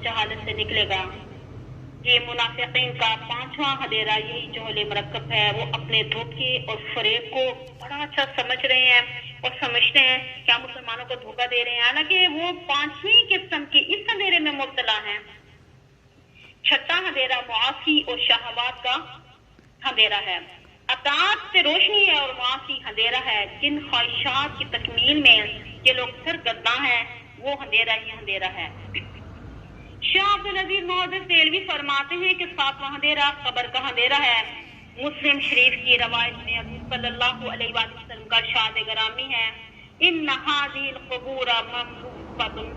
जहालत से निकलेगा। ये मुनाफिकीन का पांचवा हदेरा यही जोहले मरकब है। वो अपने धोखे और फरेब को बड़ा अच्छा समझ रहे हैं और समझते हैं क्या मुसलमानों को धोखा दे रहे हैं, हालांकि वो पांचवी किस्म के इस अंधेरे में मुब्तला हैं। छठा अंधेरा मुआसी और शहवात का अंधेरा है। अताअत से रोशनी है और मुआसी अंधेरा है। जिन ख्वाहिशात की तकमील में ये लोग सरगर्दा हैं वो अंधेरा ही अंधेरा है। शाह अब्दुल अजीज मौदूद देलवी फरमाते हैं कि सातवां अंधेरा कब्र का अंधेरा है। मुस्लिम शरीफ की रवायत में हज़रत सल्लल्लाहु अलैहि वसल्लम का इरशाद गरामी है, इन्ना हाज़िल क़ुबूर ममलूअतुन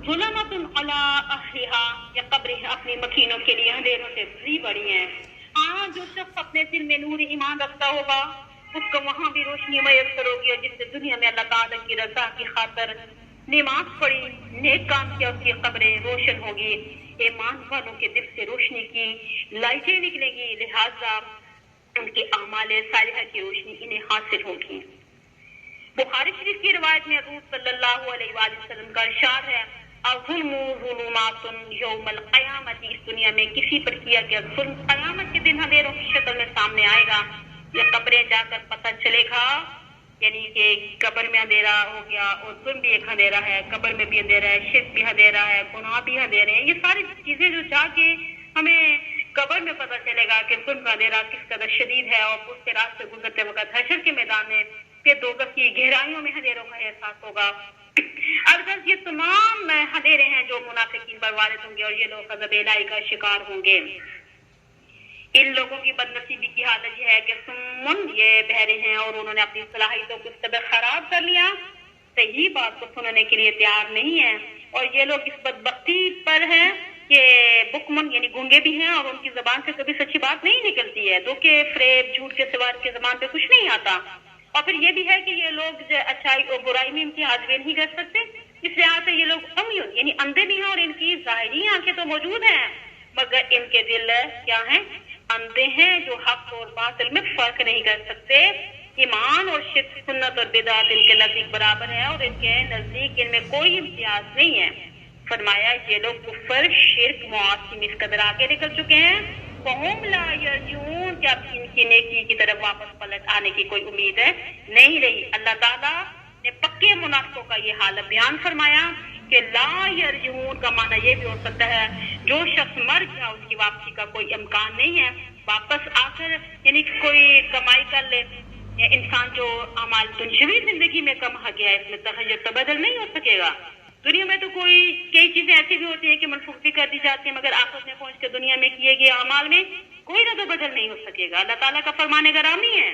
ज़ुलमतुन अला अहलिहा। ये कब्रें अपनी मकीनों के लिए अंधेरों से भरी पड़ी हैं। हाँ, जो शख्स अपने दिल में नूर ईमान रखता होगा उसको वहाँ भी रोशनी मैसर होगी, और जिससे दुनिया में अल्लाह ताला की रजा की खातिर नमाज पढ़ी, नेक काम किया, उसकी कब्रें रोशन होगी। ईमान वालों के दिल से रोशनी की लाइटें निकलेंगी, लिहाजा उनके अमाले सालिहा की रोशनी इन्हें हासिल होगी। बुखारी शरीफ की रिवायत में हज़रत सल्लल्लाहु अलैहि वसल्लम का इरशाद है, अज़ुल्मु ज़ुलुमातुन यौमल क़यामती। इस दुनिया में किसी पर किया गया जुल्म क़यामत के दिन अंधेरों की शक्ल में सामने आएगा। ये कब्रें जाकर पता चलेगा, यानी कि कब्र में अंधेरा हो गया और जुल्म भी एक अंधेरा है, कब्र में भी अंधेरा है, शिर्क भी अंधेरा है, गुनाह भी अंधेरे हैं। ये सारी चीजें जो जाके हमें कब्र में पता चलेगा कि जुल्म का अंधेरा किस कदर शदीद है, और उसके रास्ते गुजरते वक्त हशर के मैदान में फिर दोज़ख की गहराइयों में अंधेरों का एहसास होगा। अगर ये तमाम अंधेरे हैं जो मुनाफिकीन पर वारिद होंगे और ये लोग गज़ब इलाही का शिकार होंगे। इन लोगों की बदनसीबी की हालत यह है कि सुम्मुन, ये बहरे हैं और उन्होंने अपनी सलाहियतों को इस कदर खराब कर लिया, सही बात को सुनने के लिए तैयार नहीं है। और ये लोग इस बदबख्ती पर हैं कि बुकमन यानी गूंगे भी हैं और उनकी जबान से कभी सच्ची बात नहीं निकलती है। धोखे फरेब झूठ के सिवा इनकी जबान पे कुछ नहीं आता। और फिर ये भी है कि ये लोग अच्छाई और बुराई में इनकी हाजिरी नहीं कर सकते, इस लिहाज से ये लोग अम्युन यानी अंधे भी हैं और इनकी जाहिरी आंखें तो मौजूद हैं मगर इनके दिल क्या हैं, अंधे हैं जो हक और बातिल में फर्क नहीं कर सकते। ईमान और शिर्क, सुन्नत और बिदात इनके नजदीक बराबर है और इनके नजदीक इनमें कोई इम्तियाज नहीं है। फरमाया ये लोग कुफर शिर्क मुआसी में इस कदर आगे निकल चुके हैं, वहुम ला यरजून, कि अब इनकी नेकी की तरफ वापस पलट आने की कोई उम्मीद है नहीं रही। अल्लाह ताला ने पक्के मुनाफिकों का ये हाल बयान फरमाया कि ला यरजून का माना ये भी हो सकता है जो शख्स मर गया उसकी वापसी का कोई इम्कान नहीं है। वापस आकर यानी कोई कमाई कर ले, या इंसान जो अमाल दुनियावी जिंदगी में कमा गया है इसमें तगय्युर तबदल नहीं हो सकेगा। दुनिया में तो कई चीजें ऐसी भी होती है कि मनसूख भी कर दी जाती है, मगर आखिरत में पहुंच के दुनिया में किए गए अमाल में कोई रद्द-बदल नहीं हो सकेगा। अल्लाह ताला का फरमाने गरामी है,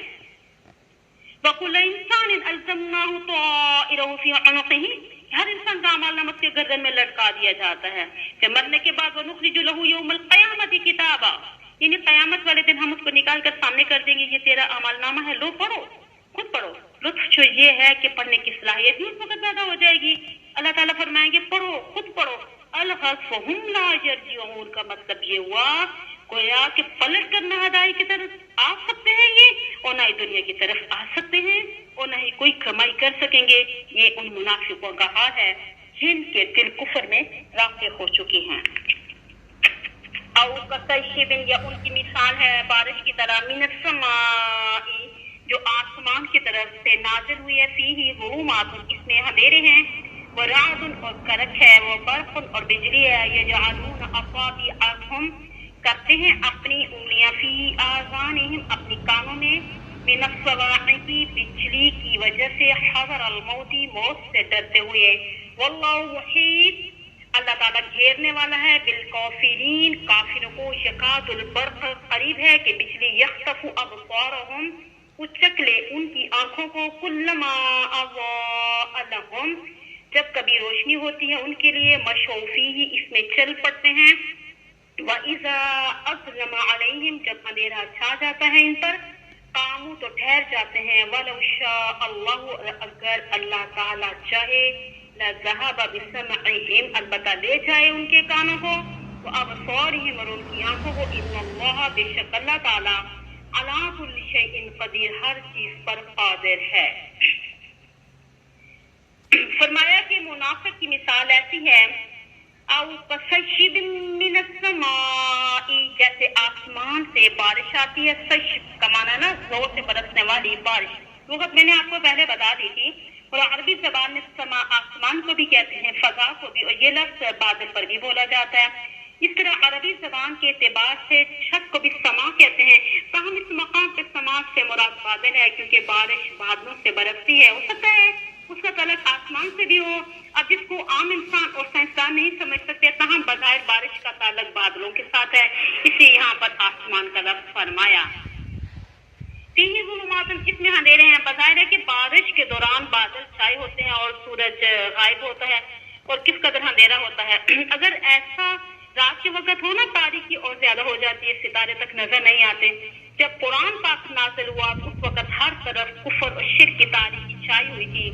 वकुल इंसान अल्ज़मनाहु ताइरहु फी उनुक़िही, हर इंसान का अमाल नामा उसके गर्दन में लटका दिया जाता है कि मरने के बाद वनुख़रिजु लहू यौमल क़यामति किताबा, यानी क़यामत वाले दिन हम उसको निकाल कर सामने कर देंगे, ये तेरा अमाल नामा है, लो पढ़ो, खुद पढ़ो। लुत्फ जो ये है कि पढ़ने की सलाहियत भी उस वक्त पैदा हो जाएगी। अल्लाह ताला फरमाएंगे पढ़ो, खुद पढ़ो। अलहफ़हुम ला यरजिऊन का मतलब ये हुआ गोया कि पलट कर ना अदाई की तरफ आ सकते हैं ये, और ना ही दुनिया की तरफ आ सकते हैं, और ना ही कोई कमाई कर सकेंगे। ये उन मुनाफिकों का हाल है जिनके दिल कुफर में रास्ते हो चुके हैं। और कसैशिबिन, या उनकी मिसाल है बारिश की तरह, मिनस समाई, जो आसमान की तरफ से नाजिल हुई है, फीही ज़ुलुमातुन, इसमें अंधेरे हैं, व राअदुन और करक है, वो बर्क़ुन और बिजली है, यजअलून असाबिअहुम, करते हैं अपनी उंगलियां, फी आज़ानिहिम, अपनी कानों में, मिनस सवाइक़ि, बिजली की वजह से, हज़रल मौती, मौत से डरते हुए, वल्लाहु मुहीत, अल्लाह ताला घेरने वाला है, बिल काफिरीन, काफिरों को, यकादुल बर्क़, करीब है कि बिजली, यख्तफु अबसारहुम, उचक ले उनकी आंखों को, कुल्लमा अज़ाअ लहुम, जब कभी रोशनी होती है उनके लिए, मशौफी ही, इसमें चल पड़ते हैं, व इज़ा अज़लमा अलैहिम, जब अंधेरा छा जाता है इन पर, कामू तो ठहर जाते हैं, वलौ शाअ अल्लाहु, अगर अल्लाह ताला चाहे, लज़हब बिसमइहिम, अलबत्ता ले जाए उनके कानों को, व अबसारिहिम, और उनकी आंखों को, इन्नल्लाह, बेशक अल्लाह ताला, अला कुल्लि शैइन क़दीर, हर चीज पर कादिर है। फरमाया कि मुनाफिक की मिसाल ऐसी है, او کصیب من السماء، جیسے آسمان سے بارش آتی ہے. صیب کا معنی نا زور سے برسنے والی بارش. لغت میں نے آپ کو پہلے بتا دی تھی. اور عربی زبان میں سما آسمان کو بھی کہتے ہیں، فضا کو بھی، اور یہ لفظ بادل پر بھی بولا جاتا ہے. اس طرح عربی زبان کے اعتبار سے چھت کو بھی سما کہتے ہیں. تاہم اس مقام پہ سما سے مراد بادل ہے، کیونکہ بارش بادلوں سے برستی ہے. ہو سکتا ہے اس کا تعلق آسمان سے بھی ہو، اب جس کو عام انسان اور سائنسدان نہیں سمجھ سکتے. تاہم بظاہر بارش کا تعلق بادلوں کے ساتھ ہے، اس لیے یہاں پر آسمان کا لفظ فرمایا. فیہ ظلمات، اس میں اندھیرے ہیں. بظاہر ہے کہ بارش کے دوران بادل چھائے ہوتے ہیں اور سورج غائب ہوتا ہے، اور کس قدر اندھیرا ہوتا ہے. اگر ایسا رات کے وقت ہو نا، تاریکی اور زیادہ ہو جاتی ہے، ستارے تک نظر نہیں آتے. جب قرآن پاک نازل ہوا اس وقت ہر طرف کفر اور شرک کی تاریکی چھائی ہوئی تھی.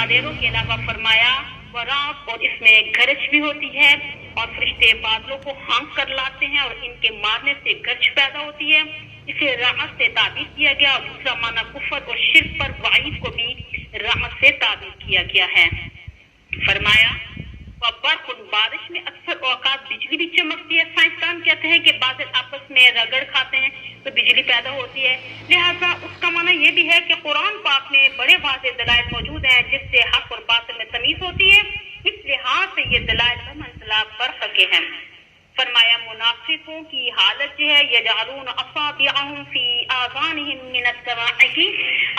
اندھیروں کے علاوہ فرمایا ورعد، اور اس میں گرج بھی ہوتی ہے، اور فرشتے بادلوں کو ہانک کر لاتے ہیں اور ان کے مارنے سے گرج پیدا ہوتی ہے. اسے رحمت سے تعبیر کیا گیا، اور دوسرا معنی کفر اور شرک پر وعید کو بھی رحمت سے تعبیر کیا گیا ہے. فرمایا برق، بارش میں اکثر اوقات بجلی بھی چمکتی ہے. سائنسدان کہتے ہیں کہ بادل آپس میں رگڑ کھاتے ہیں تو بجلی پیدا ہوتی ہے. لہذا اس کا معنی یہ بھی ہے کہ قرآن پاک میں بڑے واضح دلائل موجود ہیں جس سے حق اور باطل میں تمیز ہوتی ہے. اس لحاظ سے یہ دلائل بمنزلہ برق کے ہیں. فرمایا منافقوں کی حالت یہ ہے، یجعلون اصابعهم فی آذانهم من الصواعق،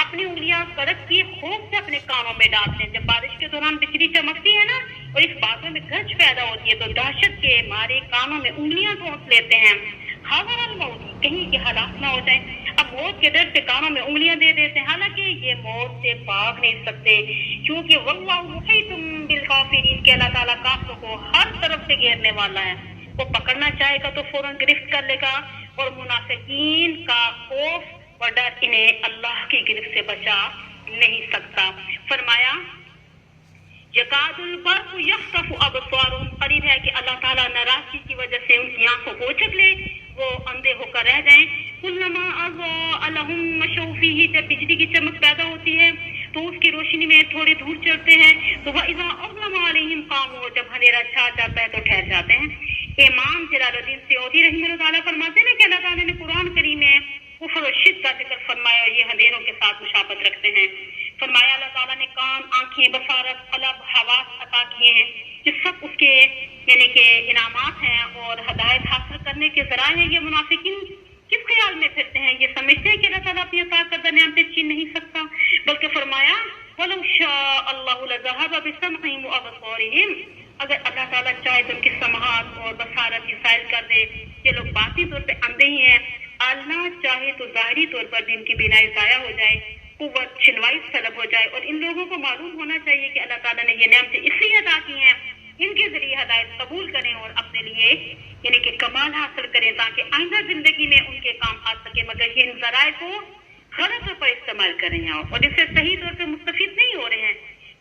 اپنی انگلیاں سڑک کی خوف سے اپنے کانوں میں ڈالتے ہیں. جب بارش کے دوران بجلی چمکتی ہے نا اور اس بادل میں گرج پیدا ہوتی ہے تو دہشت کے مارے کانوں میں انگلیاں گھونس لیتے ہیں. حاضر الموت، کہیں کہ ہلاک نہ ہو جائیں. اب موت کے ڈر سے کانوں میں انگلیاں دے دیتے ہیں، حالانکہ یہ موت سے بھاگ نہیں سکتے، کیونکہ واللہ محیط بالکافرین، کہ اللہ تعالیٰ کافروں کو ہر طرف سے گھیرنے والا ہے. وہ پکڑنا چاہے گا تو فوراً گرفت کر لے گا. اور منافقین کا خوف اور ڈر انہیں اللہ کی گرفت سے بچا نہیں سکتا. فرمایا یکاد البرق یخطف ابصارهم، قریب ہے کہ اللہ تعالیٰ ناراضگی کی وجہ سے ان کی آنکھوں کو اچک لے، وہ اندھے ہو کر رہ جائیں. کلما اضاء لهم مشوا فیہ، جب بجلی کی چمک پیدا ہوتی ہے تو اس کی روشنی میں تھوڑی دور چلتے ہیں. تو وَإِذَا أَظْلَمَ عَلَيْهِمْ قَامُوا، جب اندھیرا چھا جاتا ہے تو ٹھہر جاتے ہیں. امام جلال الدین سیوطی رحمہ اللہ تعالیٰ فرماتے ہیں کہ اللہ تعالیٰ نے قرآن کریم میں کفر و شرک کا ذکر فرمایا اور یہ اندھیروں کے ساتھ مشابہت رکھتے ہیں. فرمایا اللہ تعالیٰ نے کان، آنکھیں، بصارت، قلب، حواس عطا کیے ہیں، یہ سب اس کے یعنی کہ انعامات ہیں اور ہدایت حاصل کرنے کے ذرائع ہیں. یہ منافقین کس خیال میں پھرتے ہیں؟ یہ سمجھتے ہیں کہ اللہ تعالیٰ اپنی عطا کردہ نعمتیں چھین نہیں سکتا، بلکہ فرمایا وَلَوْ شَاءَ اللَّهُ لَذَهَبَ بِسَمْعِهِمْ وَأَبْصَارِهِمْ، اگر اللہ تعالیٰ چاہے تو ان کی سماعت اور بصارت کی سائل کر دے. یہ لوگ باطنی طور پہ اندھے ہی ہیں، اللہ چاہے تو ظاہری طور پر بھی ان کی بینائی ضائع ہو جائے، قوت چھنوائی طلب ہو جائے. اور ان لوگوں کو معلوم ہونا چاہیے کہ اللہ تعالیٰ نے یہ نعمتیں اس لیے ادا کی ہیں، ان کے ذریعے ہدایت قبول کریں اور اپنے لیے یعنی کہ کمال حاصل کریں تاکہ آئندہ زندگی میں ان کے کام آ سکے، مگر یہ ان ذرائع کو غلط طور پر استعمال کر رہے ہیں اور اس سے صحیح طور پہ مستفید نہیں ہو رہے ہیں.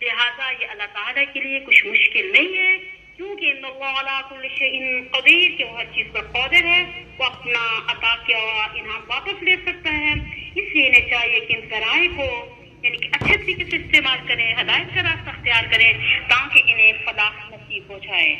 لہٰذا یہ اللہ تعالیٰ کے لیے کچھ مشکل نہیں ہے، کیونکہ ان اللہ علی کل شیء قدیر، کہ وہ ہر چیز پر قادر ہے، وہ اپنا عطا کیا ہوا انعام واپس لے سکتا ہے. اس لیے انہیں چاہیے کہ ان ذرائع کو یعنی کہ اچھے طریقے سے استعمال کریں، ہدایت کا راستہ اختیار کریں تاکہ انہیں فلاح نصیب ہو جائے.